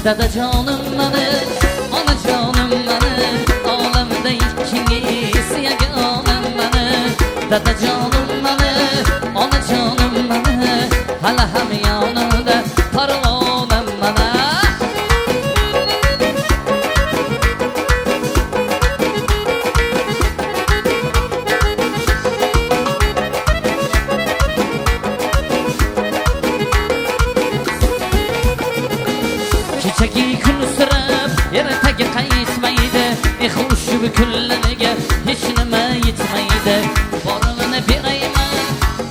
Dadajonim mani, onajonim mani, olamda ikkingiz yagonim mani. Dadajonim mani, onajonim mani, hali ham yonimda parvonim mani. Kechagi kun sirab ertaga qaytmaydi, xushib kunlarga hech nima yetmaydi. Borini berayman,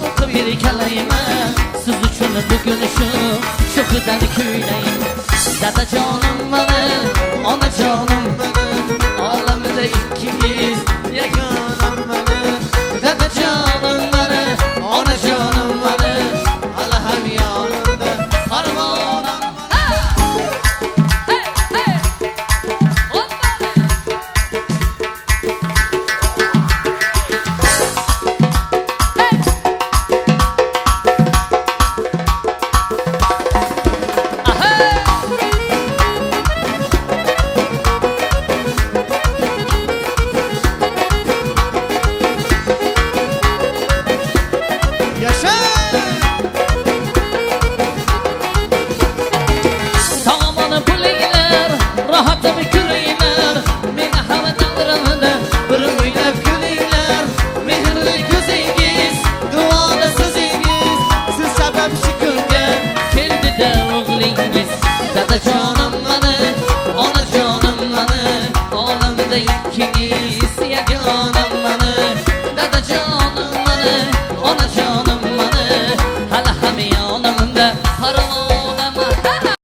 o'qib berkalayman, siz uchun bugun shu xudan kuylayman. Dadajonim mani, onajonim mani, olamda ikkingiz yagonim mani. Dadajonim mani, onajonim mani, hali ham yonimda parvonim. Dadajonim mani, onajonim mani, olamda ikkingiz yagonim.